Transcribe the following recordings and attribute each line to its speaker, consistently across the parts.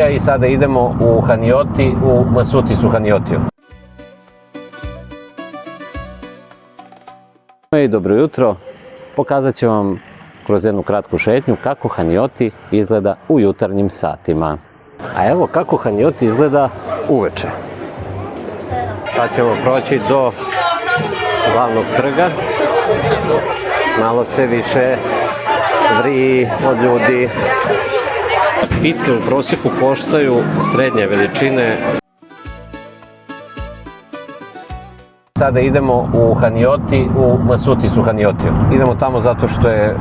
Speaker 1: I sada idemo u Hanioti, u Masutisu Haniotiju. I dobro jutro, pokazat ću vam kroz jednu kratku šetnju kako Hanioti izgleda u jutarnjim satima. A evo kako Hanioti izgleda uveče. Sad ćemo proći do glavnog trga. Malo se više vriji od ljudi. Pice u prosjeku koštaju srednje veličine. Sada idemo u Hanioti, u Masutisu Haniotiju. Idemo tamo zato što je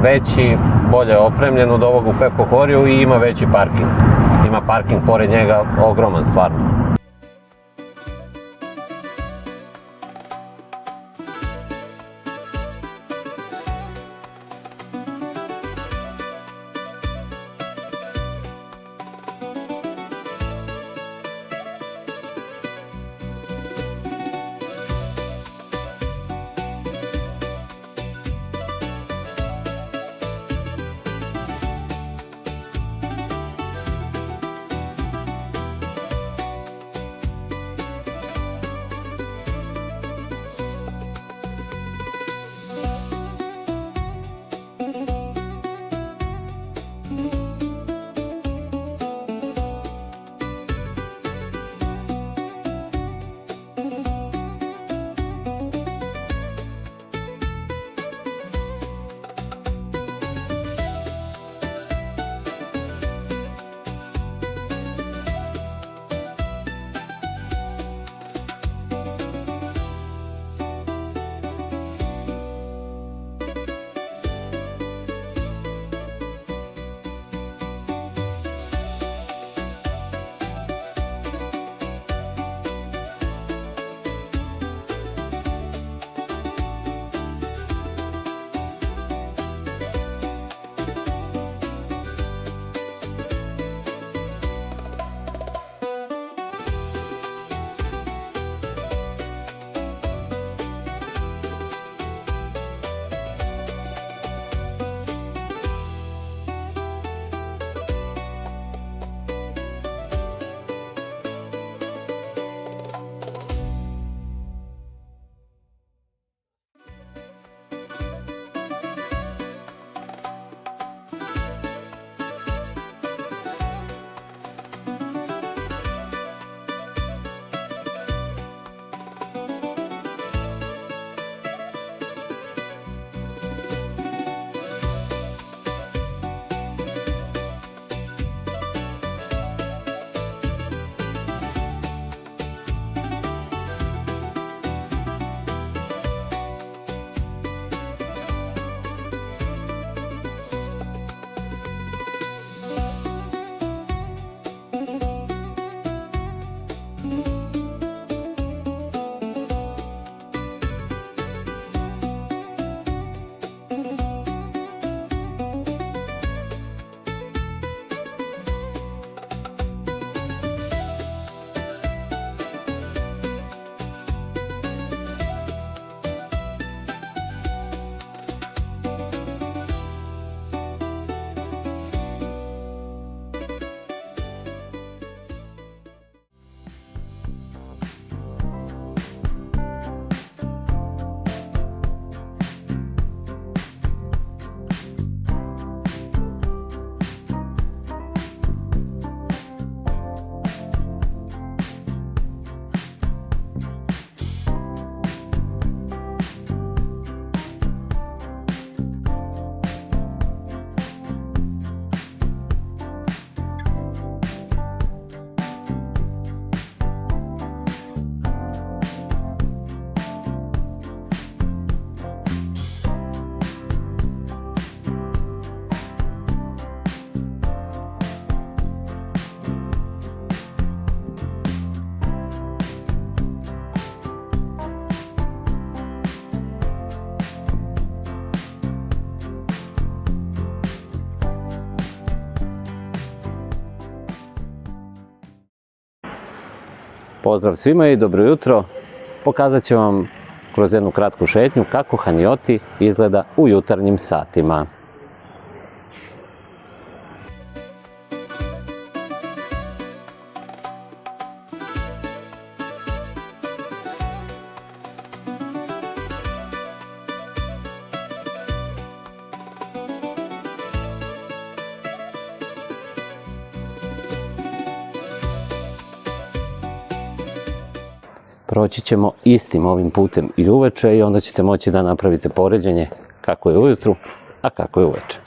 Speaker 1: veći, bolje opremljen od ovog u Pepko Horiju i ima veći parking. Ima parking pored njega ogroman stvarno. Pozdrav svima i dobro jutro. Pokazat ću vam kroz jednu kratku šetnju kako Hanioti izgleda u jutarnjim satima. proći ćemo istim ovim putem i uveče i onda ćete moći da napravite poređenje kako je ujutru, a kako je uveče.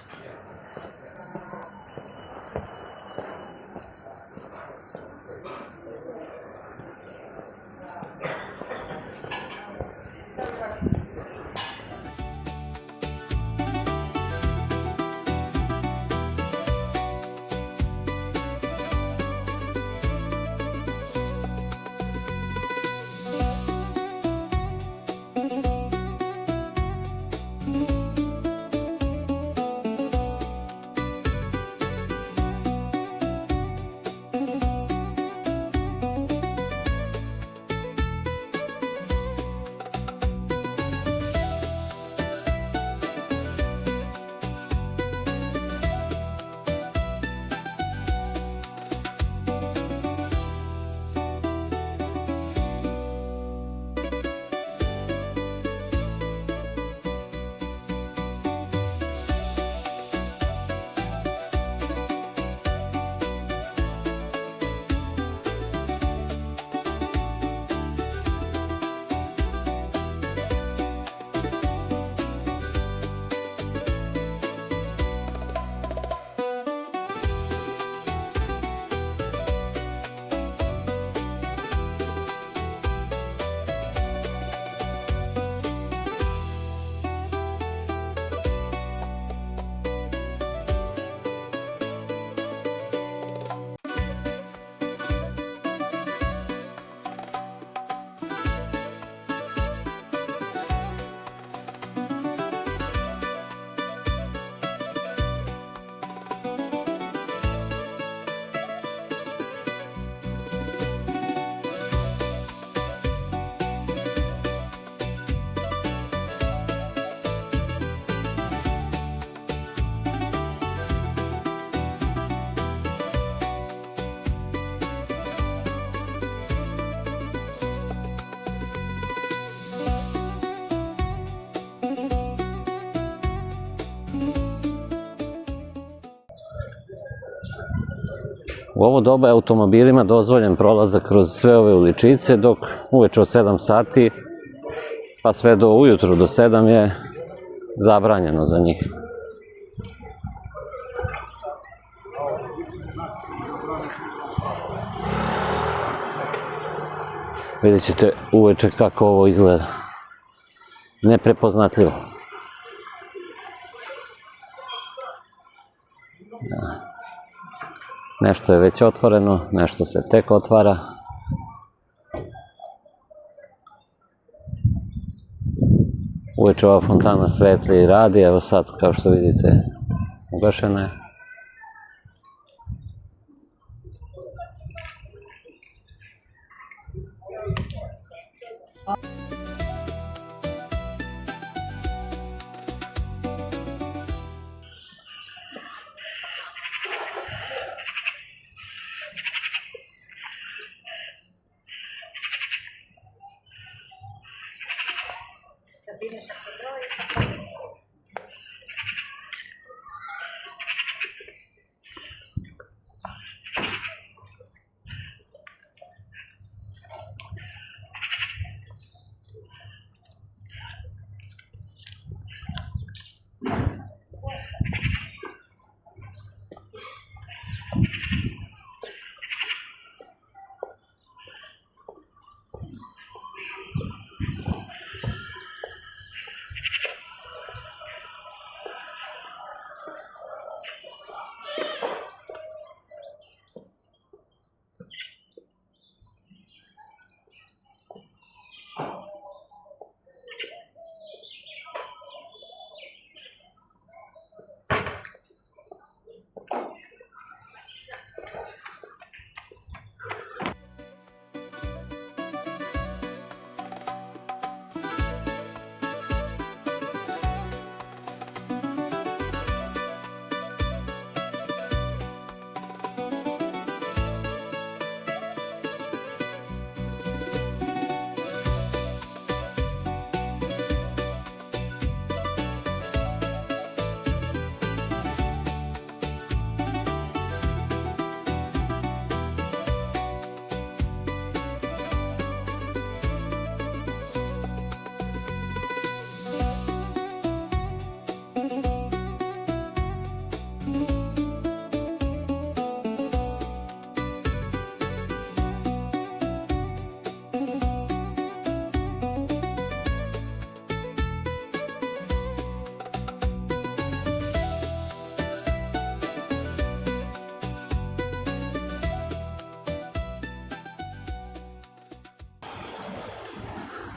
Speaker 1: U ovo doba je automobilima dozvoljen prolazak kroz sve ove uličice, dok uveče od 7 sati pa sve do ujutru do 7 je zabranjeno za njih. Vidjet ćete uveče kako ovo izgleda. Neprepoznatljivo. Nešto je već otvoreno, nešto se tek otvara. Uveče ova fontana svetli i radi, evo sad, kao što vidite, ugašena je.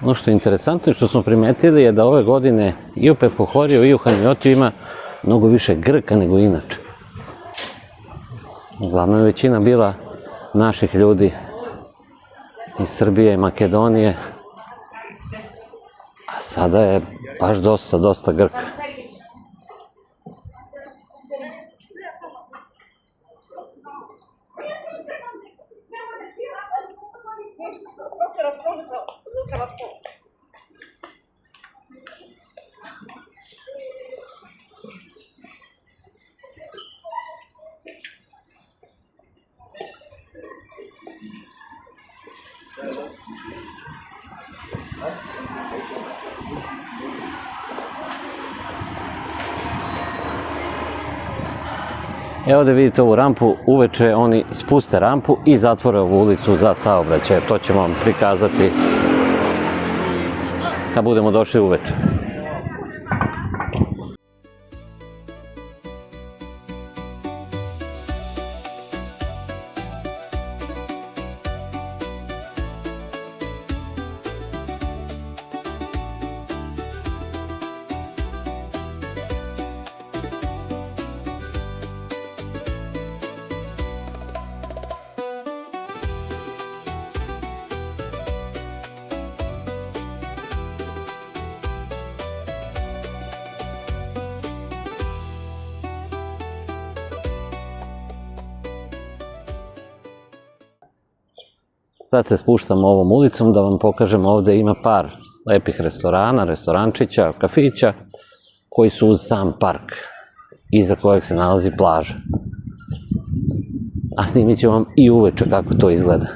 Speaker 1: Ono što je interesantno i što smo primetili je da ove godine i u Pefkohoriju i u Haniotiju ima mnogo više Grka nego inače. Uglavnom je većina bila naših ljudi iz Srbije i Makedonije, a sada je baš dosta Grka. Evo da vidite ovu rampu, uveče oni spuste rampu i zatvore ovu ulicu za saobraćaj. To ćemo vam prikazati kad budemo došli uveče. Sad se spuštamo ovom ulicom da vam pokažem, ovde ima par lepih restorana, restorančića, kafića koji su uz sam park, iza kojeg se nalazi plaža. A snimit ću vam i uveče kako to izgleda.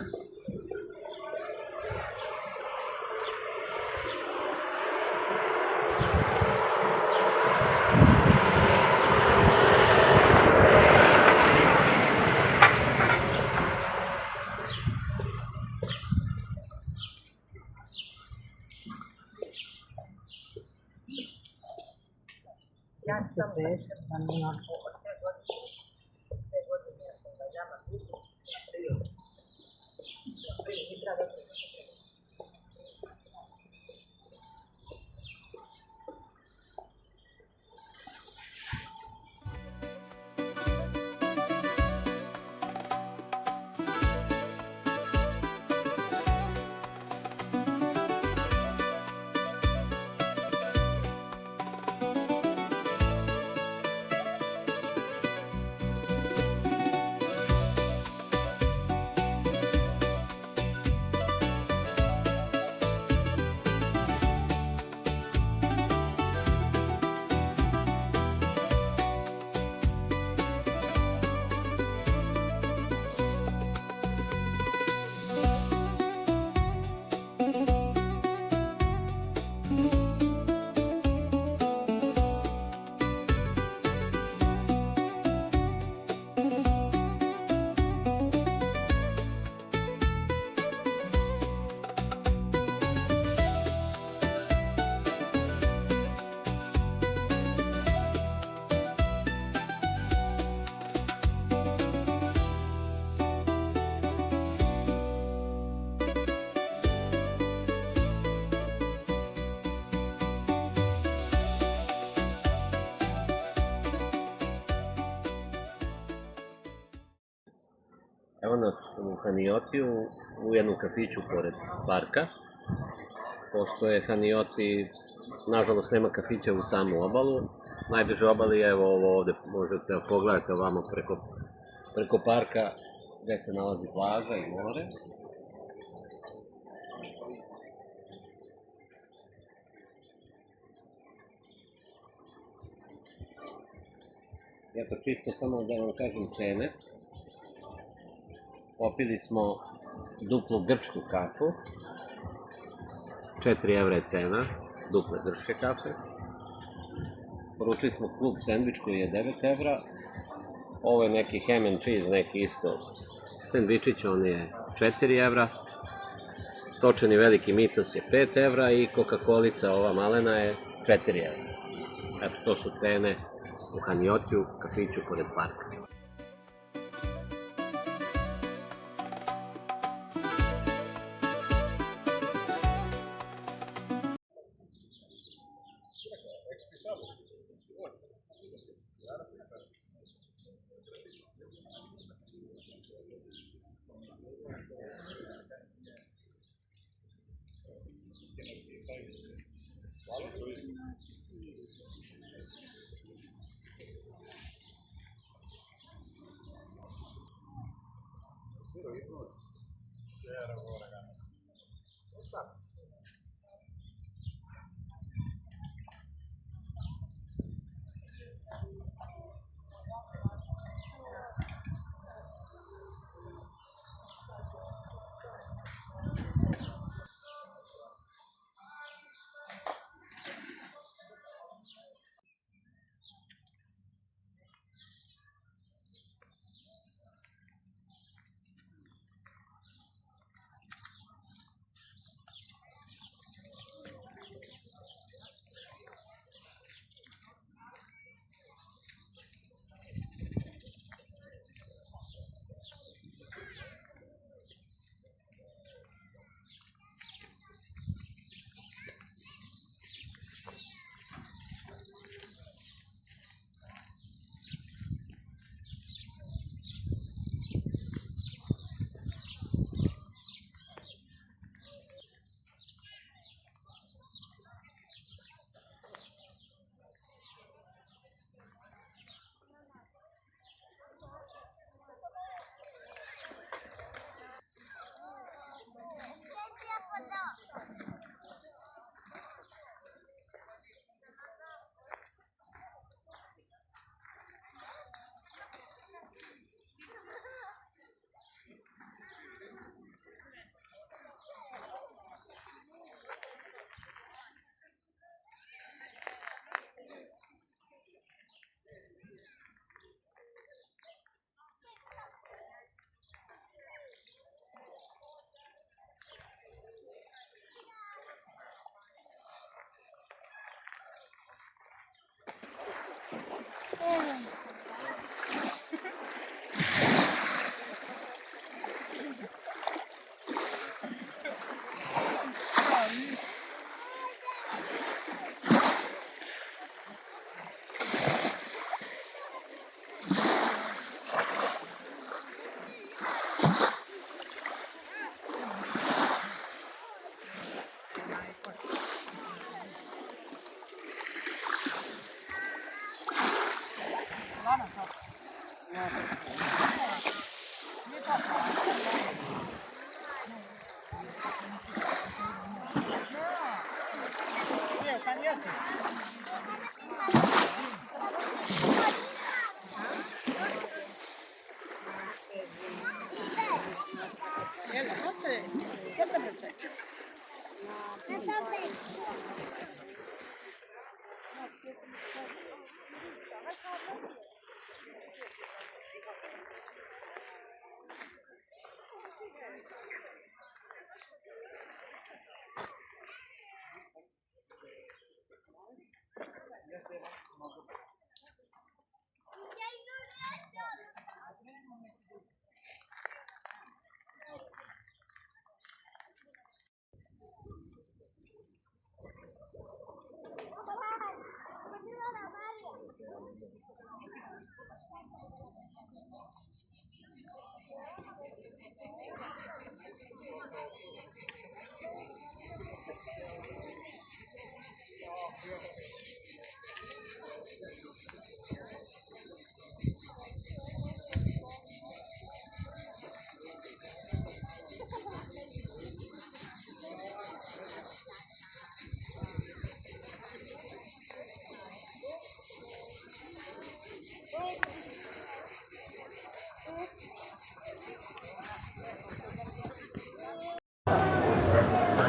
Speaker 1: Evo nas u Haniotiju, u jednom kafiću pored parka. Pošto je Hanioti, nažalost nema kafića u samu obalu. Najbliže obali je evo ovo ovde, možete pogledati ovamo preko parka gde se nalazi plaža i more. Eto, čisto samo da vam kažem cene. Popili smo duplu grčku kafu, 4 evra je cena duple grčke kafe. Poručili smo klub sendvič koji je 9 evra. Ovo je neki ham and cheese, neki isto sendvičić, on je 4 evra. Točeni veliki mitos je 5 evra i Coca-Colica, ova malena, je 4 evra. Eto, to su cene u Haniotiju, kafiću pored parka.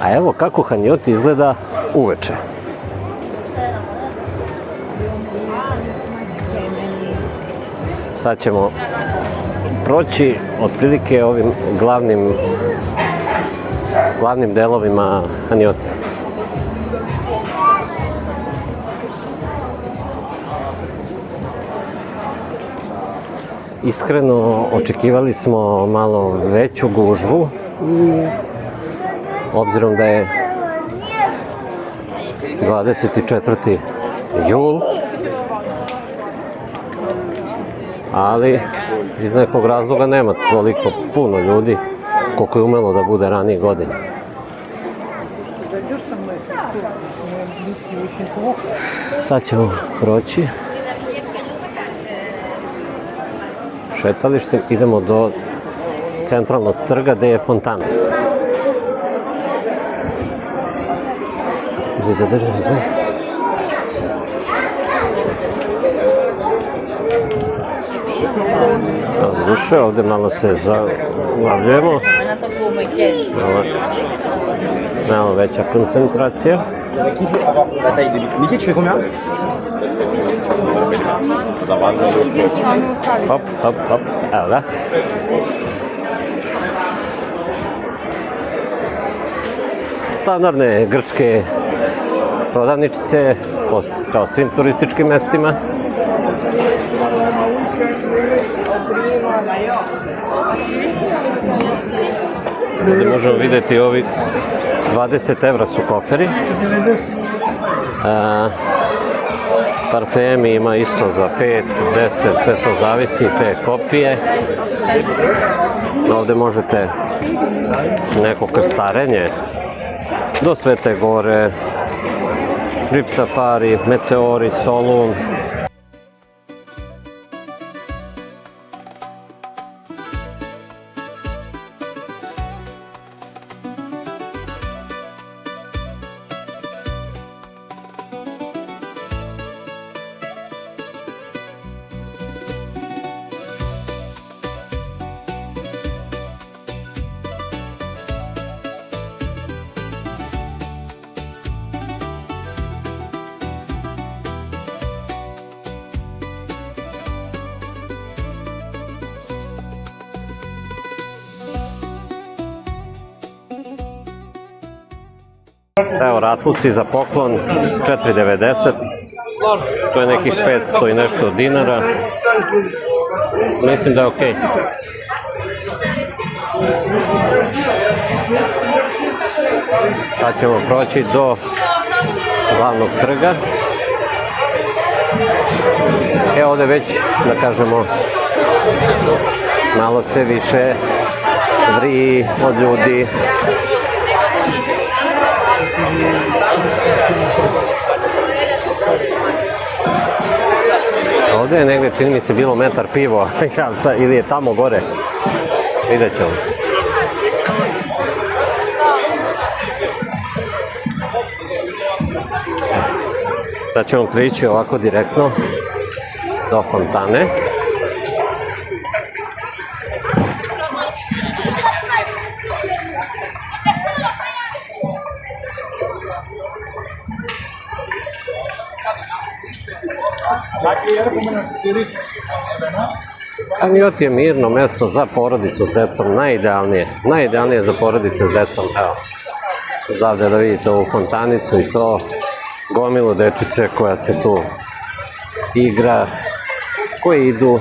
Speaker 1: A evo kako Hanjoti izgleda uveče. Sad ćemo proći otprilike ovim glavnim delovima Hanjoti. Iskreno, očekivali smo malo veću gužvu, obzirom da je 24. jul, ali iz nekog razloga nema toliko puno ljudi koliko je umelo da bude ranije godine. Sad ćemo proći šetalištem, idemo do centralnog trga gde je fontana. Ili da držim zdaj. Duše, ovde malo se zavljujemo. Malo veća koncentracija.
Speaker 2: Miki, tu fais combien?
Speaker 1: Hop, hop, hop, evo ga. Standardne grčke prodavničice, kao svim turističkim mestima. Ovdje možemo vidjeti ovi 20 evra su koferi. Parfemi ima isto za 5, 10, sve to zavisi, te kopije. Ovdje možete neko krstarenje do Svete Gore, Jeep Safari, Meteori, Solun. Evo ratluci za poklon, 4,90, to je nekih 500 i nešto dinara, mislim da je okej. Sad ćemo proći do glavnog trga. Evo ovdje već, da kažemo, malo se više vriji od ljudi. Ovdje je negdje, čini mi se, bilo metar pivo, ili je tamo gore, vidjet ćemo. Sad ćemo prići ovako direktno do fontane. Hanioti je mirno mesto za porodicu s decom, najidealnije za porodice s decom. Evo, odavde da vidite ovu fontanicu i to gomilu dečice koja se tu igra, koji idu.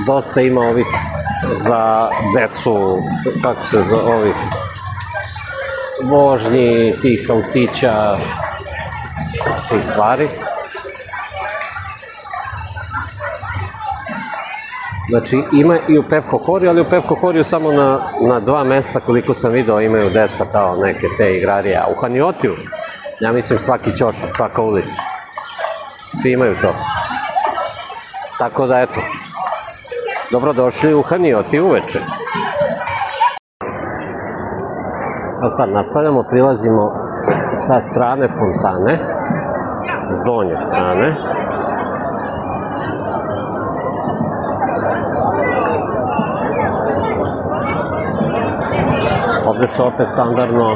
Speaker 1: Dosta ima ovih za decu, kako se zove, ovih vožnji, tih autića, tih stvari. Znači ima i u Pepko Horiju, ali u Pepko Horiju samo na 2 mesta, koliko sam video, imaju deca kao neke te igrarije. A u Haniotiju, ja mislim svaki ćošak, svaka ulica, svi imaju to. Tako da eto, dobrodošli u Hanioti uveče. Evo sad nastavljamo, prilazimo sa strane fontane, s donje strane. Ovdje su opet standardno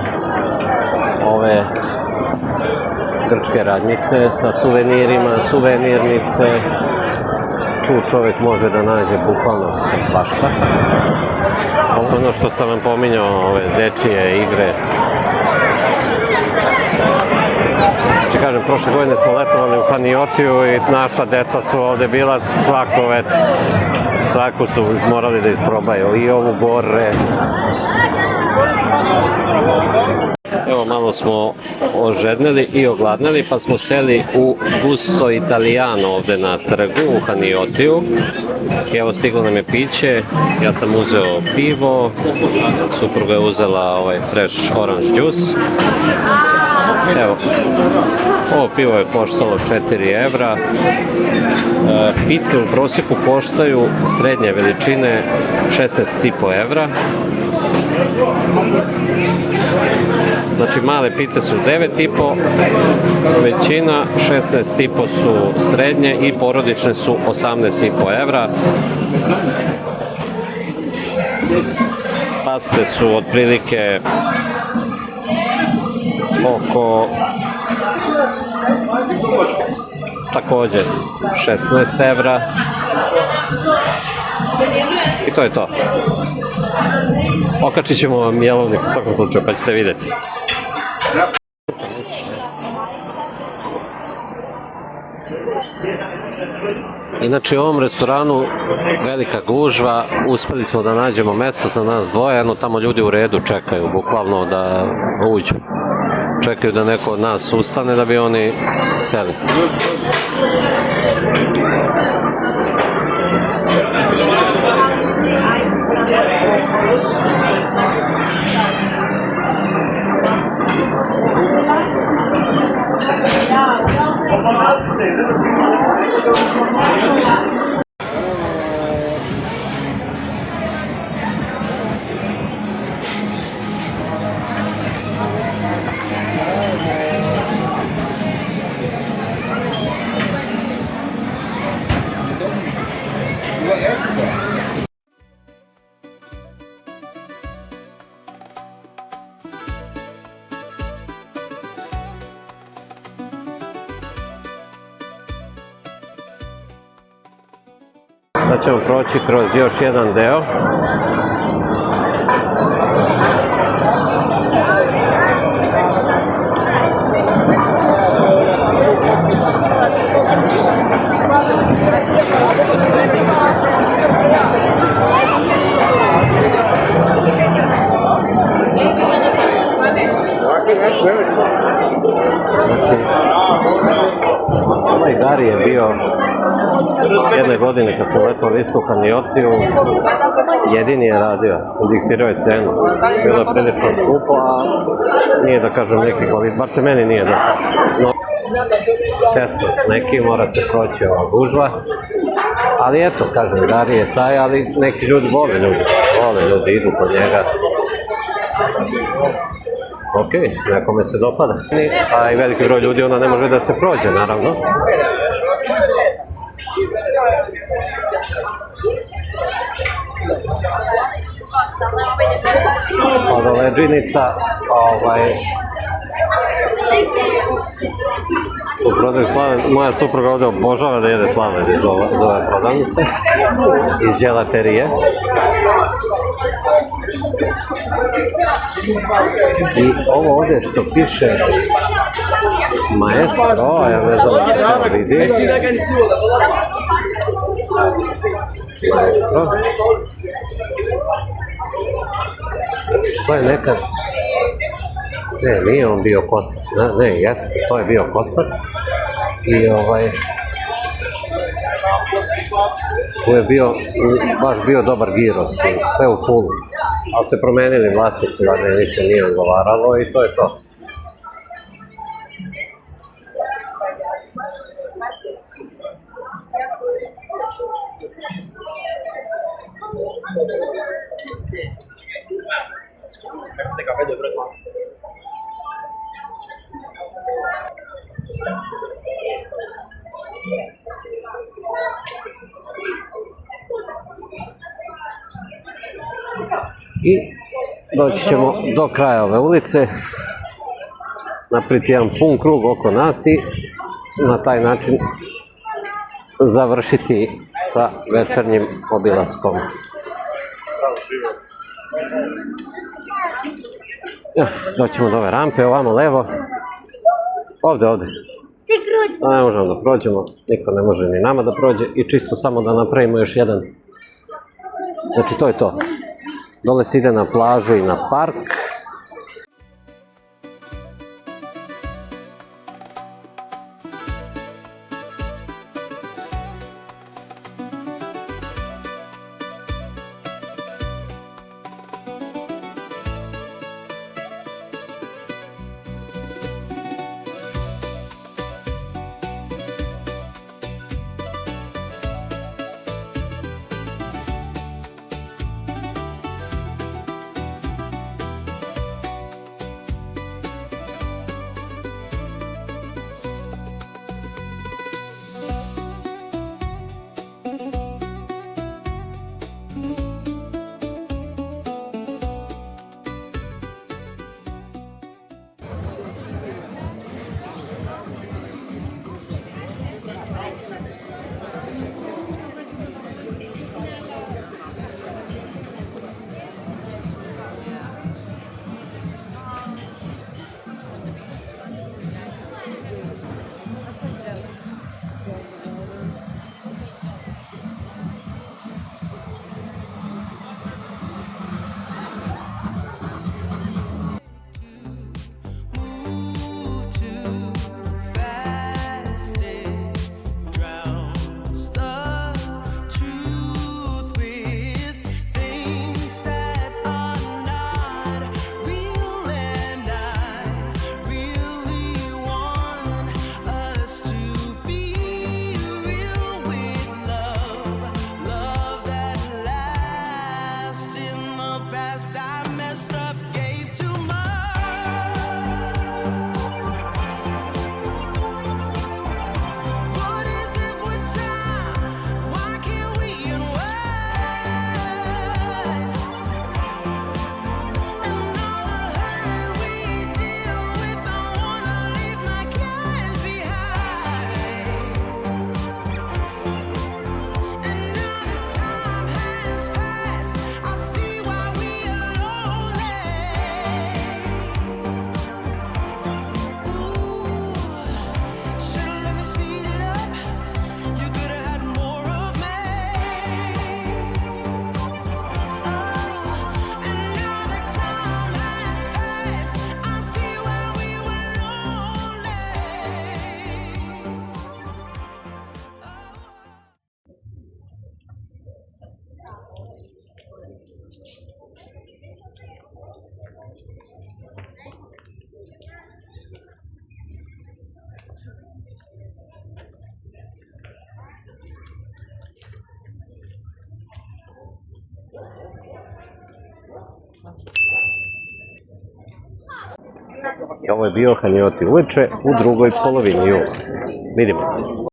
Speaker 1: ove grčke radnjice sa suvenirima, suvenirnice. Tu čovjek može da nađe bukvalno svašta. Ono što sam vam pominjao, ove dečije igre. Znači kažem, prošle godine smo letovali u Haniotiju i naša deca su ovdje bila svako večer. Svaku su morali da isprobaju, i ovu gore. Evo, malo smo ožedneli i ogladneli, pa smo seli u Gusto Italiano ovde na trgu u Haniotiju. I evo, stiglo nam je piće, ja sam uzeo pivo, supruga je uzela ovaj fresh orange juice. Evo, ovo pivo je koštalo 4 evra. Pice u prosjeku koštaju srednje veličine 16,5 evra. Znači, male pice su 9,5, većina 16,5 su srednje i porodične su 18,5 evra. Paste su otprilike oko takođe 16 evra. I to je to. Okačit ćemo vam jelovnik u svakom slučaju, pa ćete vidjeti. Inače, u ovom restoranu velika gužva, uspeli smo da nađemo mesto za nas dvoje, jedno tamo ljudi u redu čekaju, bukvalno da uđu. Čekaju da neko od nas ustane da bi oni seli. Sad ćemo proći kroz još jedan deo. Znači, ovaj Gari je bio jedne godine kad smo letali isto u Haniotiju, jedini je radio, diktirao je cenu. Bilo je prilično skupo, a nije da kažem neki kvalitet, bar se meni nije da. No, testac neki, mora se proći ova gužva. Ali eto, kažem, Gari je taj, ali neki ljudi vole ljudi, idu kod njega. Ok, nekome se dopada. A i veliki broj ljudi onda ne može da se prođe, naravno. Sladoleđinica, u prodaju sladoled, moja supruga ovde obožava da jede sladoled iz ove prodavnice, iz dželaterije. I ovo ovde što piše Maestro, ja ne znam da se to vidi. Maestro. To je nekad... Ne, nije on bio Kostas, ne, jeste, to je bio Kostas. I tu je baš bio dobar giros, sve u fullu. Ali se promenili vlasnici, da ne više nije odgovaralo i to je to. I doći ćemo do kraja ove ulice, napraviti jedan pun krug oko nas i na taj način završiti sa večernjim obilaskom. Doći ćemo do ove rampe, ovamo levo, ovde. Ne možemo da prođemo, niko ne može ni nama da prođe i čisto samo da napravimo još jedan. Znači to je to. Dole se ide na plažu i na park.
Speaker 3: past I messed up, gave too much. What is it with time? Why can't we unwind? And all the hurt we deal with, I wanna leave my cares behind. And now that time has passed, I see why we are lonely. Ooh, should've let me speed it up. You could've had more of me. And now that time has passed, I see why we were lonely.
Speaker 1: I ovo je bio Hanjoti uveče u drugoj polovini jula. Vidimo se.